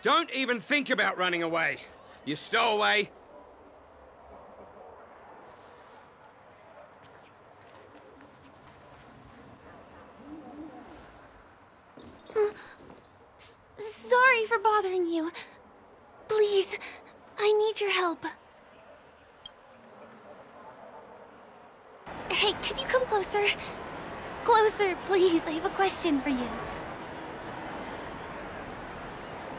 Don't even think about running away. You stowaway. Sorry for bothering you. Please, I need your help. Hey, could you come closer? Closer, please. I have a question for you.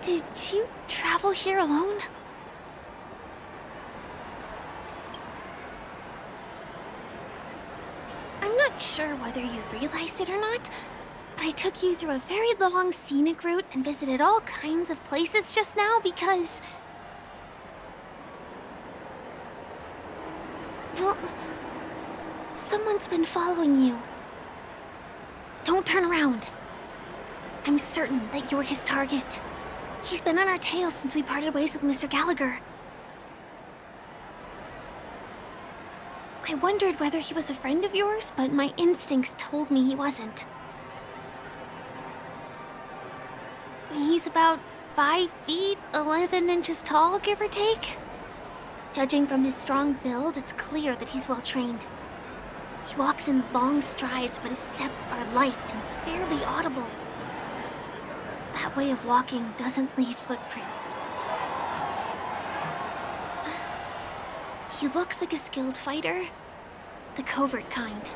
Did you travel here alone? I'm not sure whether you realized it or not, but I took you through a very long scenic route and visited all kinds of places just now because... well, someone's been following you. Don't turn around. I'm certain that you're his target. He's been on our tail since we parted ways with Mr. Gallagher. I wondered whether he was a friend of yours, but my instincts told me he wasn't. He's about 5 feet, 11 inches tall, give or take. Judging from his strong build, it's clear that he's well trained. He walks in long strides, but his steps are light and barely audible. That way of walking doesn't leave footprints. He looks like a skilled fighter, the covert kind.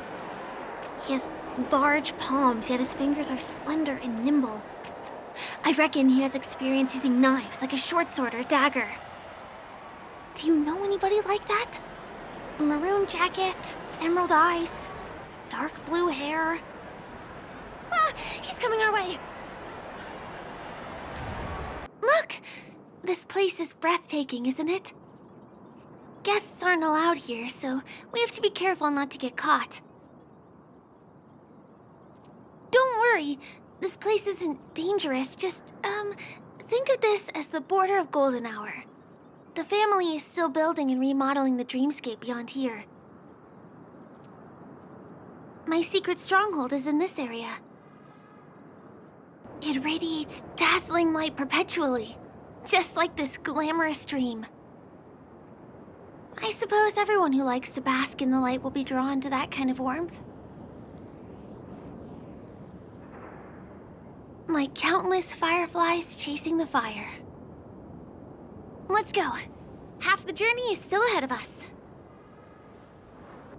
He has large palms, yet his fingers are slender and nimble. I reckon he has experience using knives, like a short sword or dagger. Do you know anybody like that? A maroon jacket, emerald eyes, dark blue hair. Ah, he's coming our way. Look! This place is breathtaking, isn't it? Guests aren't allowed here, so we have to be careful not to get caught. Don't worry, this place isn't dangerous, just, think of this as the border of Golden Hour. The family is still building and remodeling the dreamscape beyond here. My secret stronghold is in this area. It radiates dazzling light perpetually, just like this glamorous dream. I suppose everyone who likes to bask in the light will be drawn to that kind of warmth. Like countless fireflies chasing the fire. Let's go. Half the journey is still ahead of us.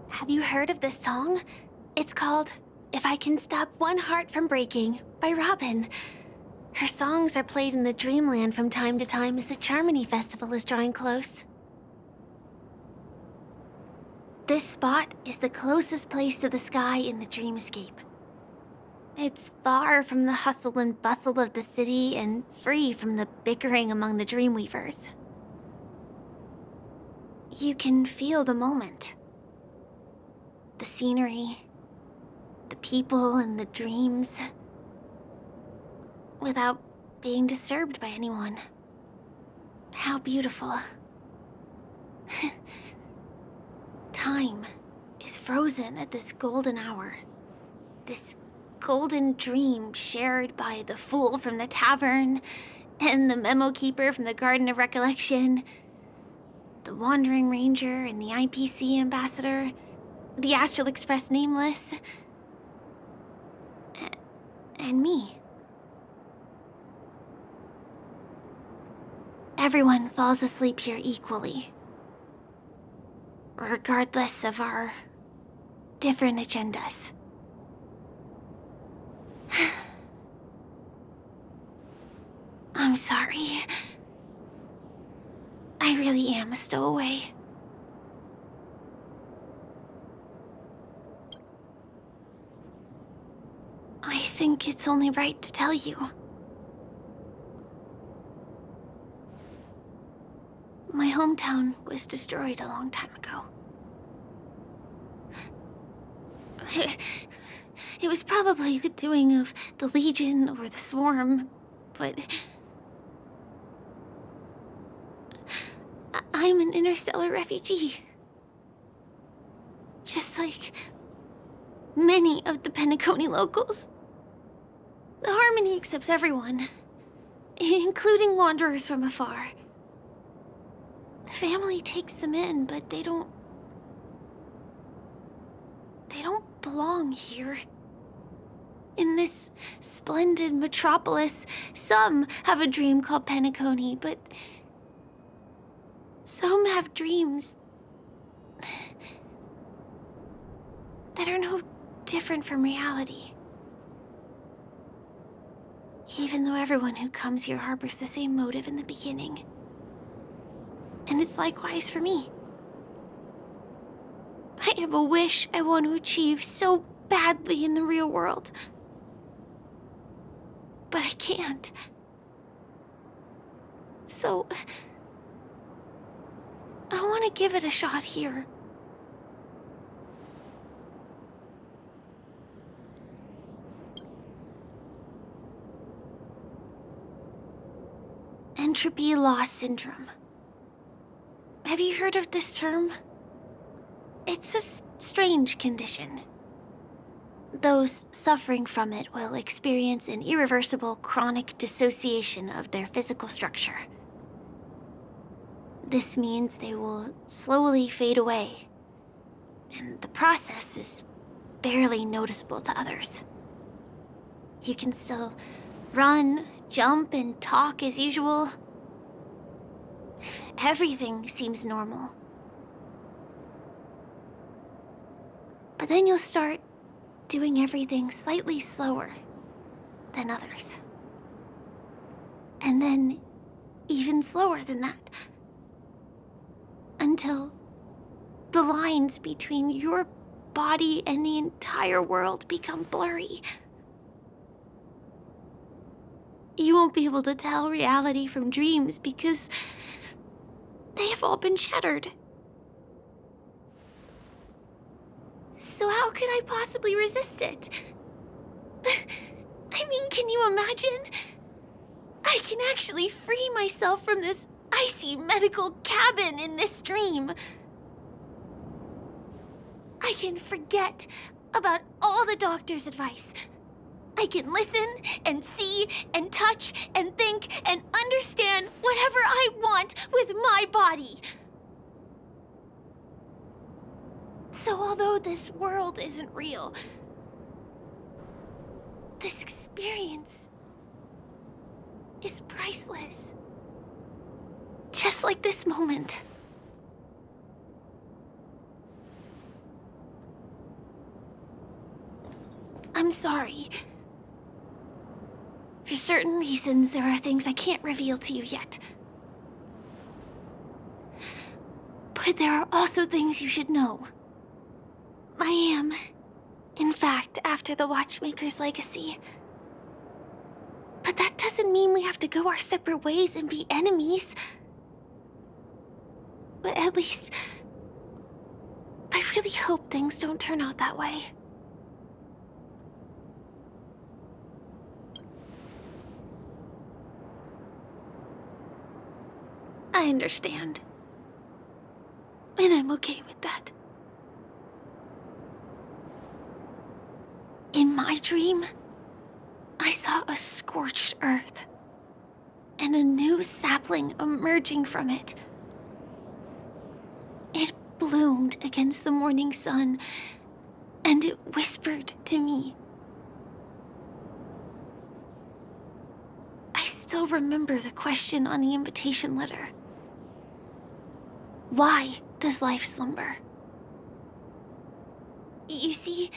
Have you heard of this song? It's called If I Can Stop One Heart from Breaking by Robin. Her songs are played in the Dreamland from time to time as the Charmony Festival is drawing close. This spot is the closest place to the sky in the dreamscape. It's far from the hustle and bustle of the city and free from the bickering among the Dreamweavers. You can feel the moment. The scenery, the people and the dreams, without being disturbed by anyone. How beautiful. Time is frozen at this golden hour. This golden dream shared by the fool from the tavern and the memo keeper from the Garden of Recollection, the Wandering Ranger and the IPC ambassador, the Astral Express Nameless, and me. Everyone falls asleep here equally, regardless of our different agendas. I'm sorry. I really am a stowaway. I think it's only right to tell you. My hometown was destroyed a long time ago. It was probably the doing of the Legion or the Swarm, but I'm an interstellar refugee. Just like many of the Penacony locals. The Harmony accepts everyone. including wanderers from afar. The family takes them in, but they don't belong here. In this splendid metropolis, some have a dream called Penacony, but some have dreams that are no different from reality. Even though everyone who comes here harbors the same motive in the beginning. And it's likewise for me. I have a wish I want to achieve so badly in the real world. But I can't. So, I want to give it a shot here. Entropy loss syndrome. Have you heard of this term? It's a strange condition. Those suffering from it will experience an irreversible chronic dissociation of their physical structure. This means they will slowly fade away, and the process is barely noticeable to others. You can still run, jump, and talk as usual. Everything seems normal. But then you'll start doing everything slightly slower than others. And then even slower than that. Until the lines between your body and the entire world become blurry. You won't be able to tell reality from dreams because they have all been shattered. So how could I possibly resist it? I mean, can you imagine? I can actually free myself from this icy medical cabin in this dream. I can forget about all the doctor's advice. I can listen and see and touch and think and understand whatever I want with my body. So although this world isn't real, this experience is priceless. Just like this moment. I'm sorry. For certain reasons, there are things I can't reveal to you yet. But there are also things you should know. I am, in fact, after the Watchmaker's legacy. But that doesn't mean we have to go our separate ways and be enemies. But at least, I really hope things don't turn out that way. I understand. And I'm okay with that. In my dream, I saw a scorched earth, and a new sapling emerging from it. It bloomed against the morning sun, and it whispered to me. I still remember the question on the invitation letter. Why does life slumber? You see,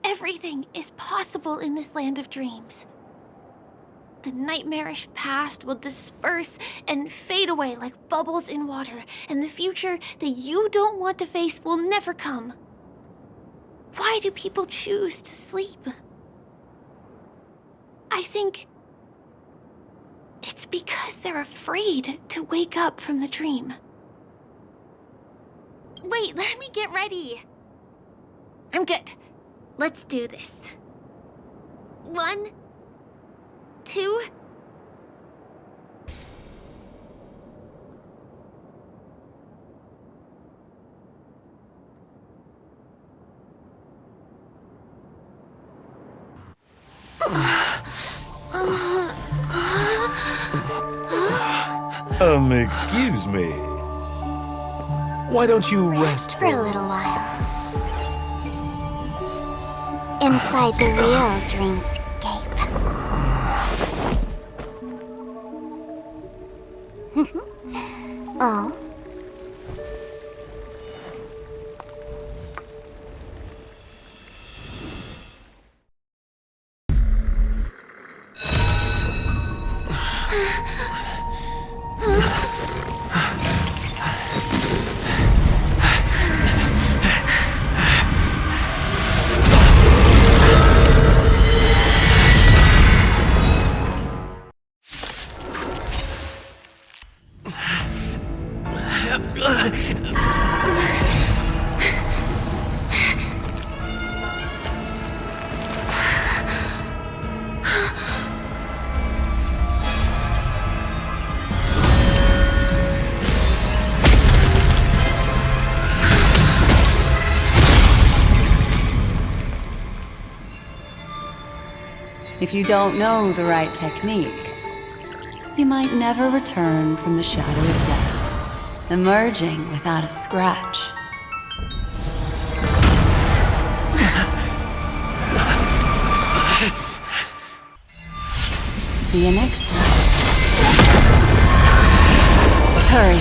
everything is possible in this land of dreams. The nightmarish past will disperse and fade away like bubbles in water, and the future that you don't want to face will never come. Why do people choose to sleep? I think it's because they're afraid to wake up from the dream. Wait, let me get ready. I'm good. Let's do this. 1, 2... Excuse me. Why don't you Rest for a little while. Inside the real dreamscape. Oh? If you don't know the right technique, you might never return from the shadow of death, emerging without a scratch. See you next time. Hurry.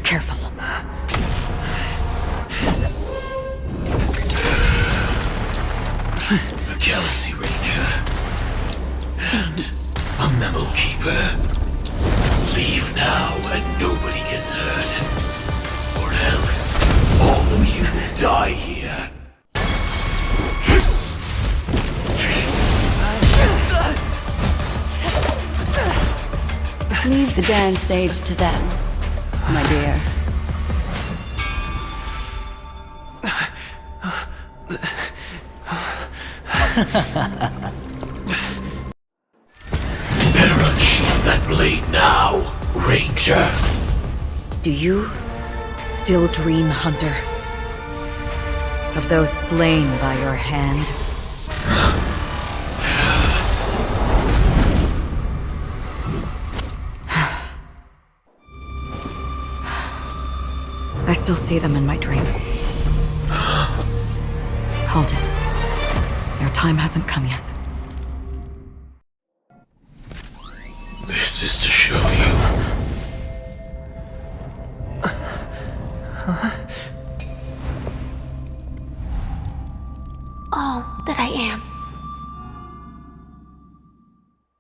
Careful. A Galaxy Ranger and a Memo Keeper. Leave now and nobody gets hurt. Or else all of you will die here. Leave the dance stage to them, my dear. Better unsheath that blade now, Ranger. Do you still dream, Hunter? Of those slain by your hand? I still see them in my dreams. Hold it. Your time hasn't come yet. This is to show you. All that I am.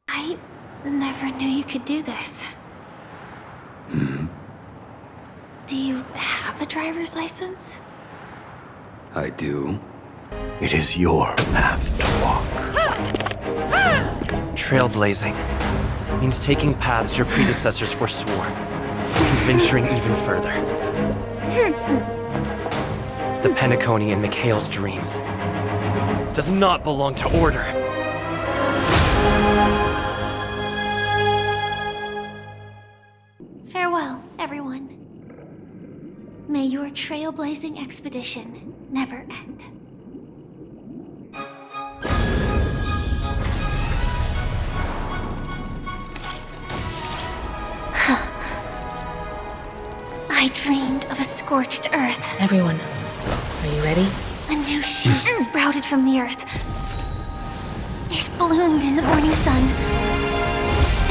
I never knew you could do this. Do you have a driver's license? I do. It is your path to walk. Trailblazing means taking paths your predecessors forswore, and venturing even further. The Penacony in Mikhail's dreams does not belong to Order. Farewell, everyone. May your trailblazing expedition never end. I dreamed of a scorched earth. Everyone, are you ready? A new shoot sprouted from the earth. It bloomed in the morning sun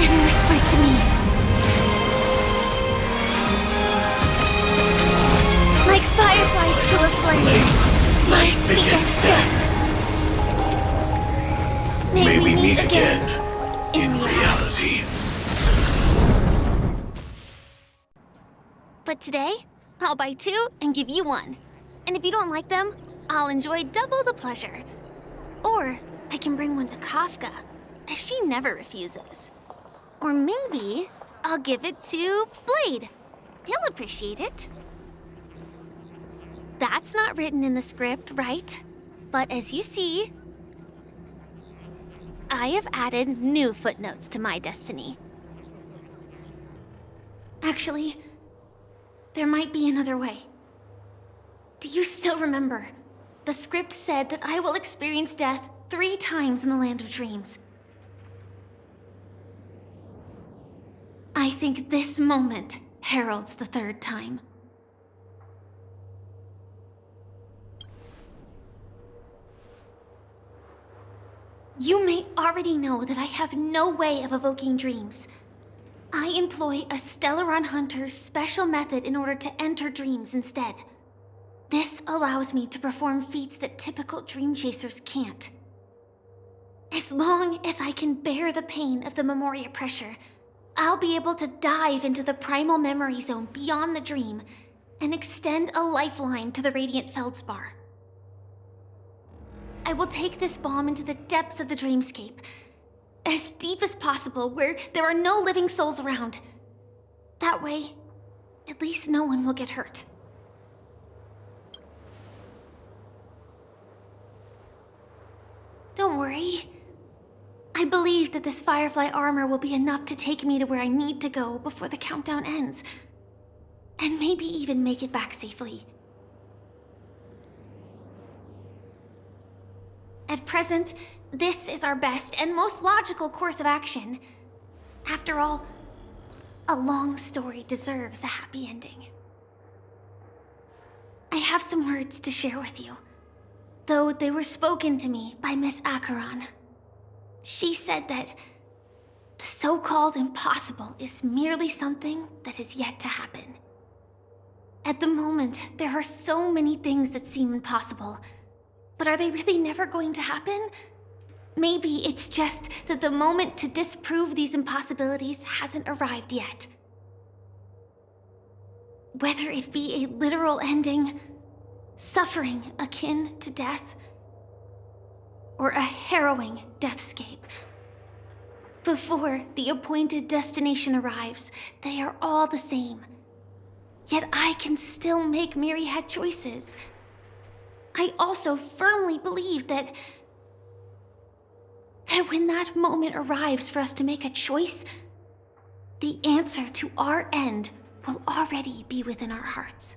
and me. Like fireflies to a flame, life begets death. May we meet again in reality. But today, I'll buy 2 and give you 1. And if you don't like them, I'll enjoy double the pleasure. Or I can bring one to Kafka, as she never refuses. Or maybe I'll give it to Blade. He'll appreciate it. That's not written in the script, right? But as you see, I have added new footnotes to my destiny. Actually, there might be another way. Do you still remember? The script said that I will experience death 3 times in the Land of Dreams. I think this moment heralds the 3rd time. You may already know that I have no way of evoking dreams. I employ a Stellaron Hunter's special method in order to enter dreams instead. This allows me to perform feats that typical dream chasers can't. As long as I can bear the pain of the Memoria pressure, I'll be able to dive into the primal memory zone beyond the dream and extend a lifeline to the Radiant Feldspar. I will take this bomb into the depths of the dreamscape, as deep as possible where there are no living souls around. That way, at least no one will get hurt. Don't worry. I believe that this Firefly armor will be enough to take me to where I need to go before the countdown ends. And maybe even make it back safely. At present, this is our best and most logical course of action. After all, a long story deserves a happy ending. I have some words to share with you, though they were spoken to me by Miss Acheron. She said that the so-called impossible is merely something that is yet to happen. At the moment, there are so many things that seem impossible, but are they really never going to happen? Maybe it's just that the moment to disprove these impossibilities hasn't arrived yet. Whether it be a literal ending, suffering akin to death, or a harrowing deathscape. Before the appointed destination arrives, they are all the same. Yet I can still make myriad choices. I also firmly believe that when that moment arrives for us to make a choice, the answer to our end will already be within our hearts.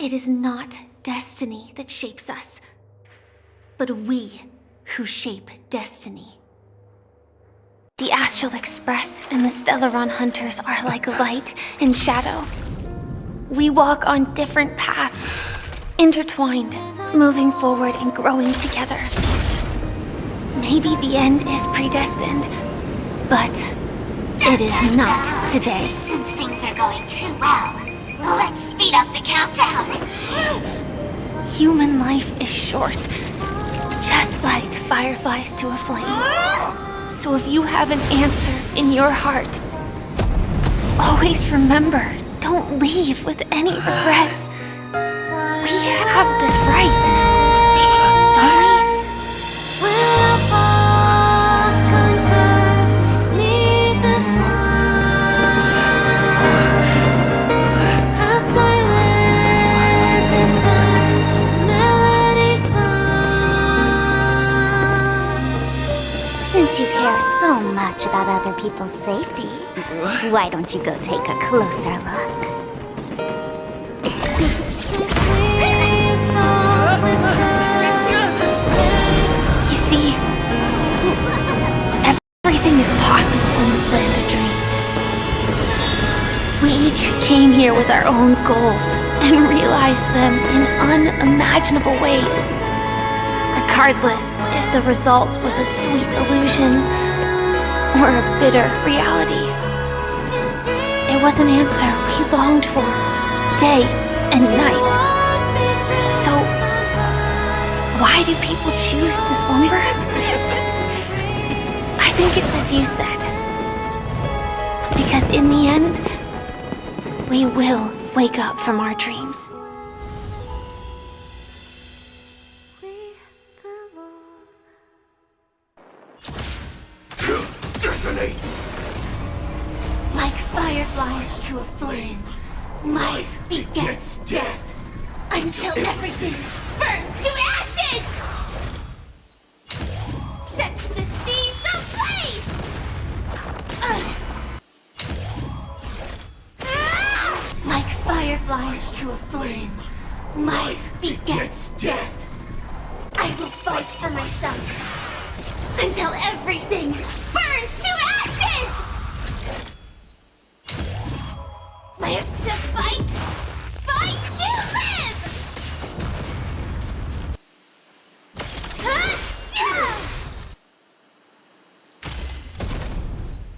It is not destiny that shapes us, but we who shape destiny. The Astral Express and the Stellaron Hunters are like light and shadow. We walk on different paths, intertwined, moving forward and growing together. Maybe the end is predestined, but it is not today. Since things are going too well, let's speed up the countdown. Human life is short, just like fireflies to a flame. So if you have an answer in your heart, always remember, don't leave with any regrets. We have this right, don't we? Since you care so much about other people's safety, why don't you go take a closer look? You see, everything is possible in this land of dreams. We each came here with our own goals and realized them in unimaginable ways. Regardless if the result was a sweet illusion or a bitter reality. It was an answer we longed for, day and night. So, why do people choose to slumber? I think it's as you said. Because in the end, we will wake up from our dreams. Detonate! Like fireflies to a flame, life begets death, until everything burns to ashes! Set to the seas ablaze! Like fireflies to a flame, life begets death. I will fight for myself, until everything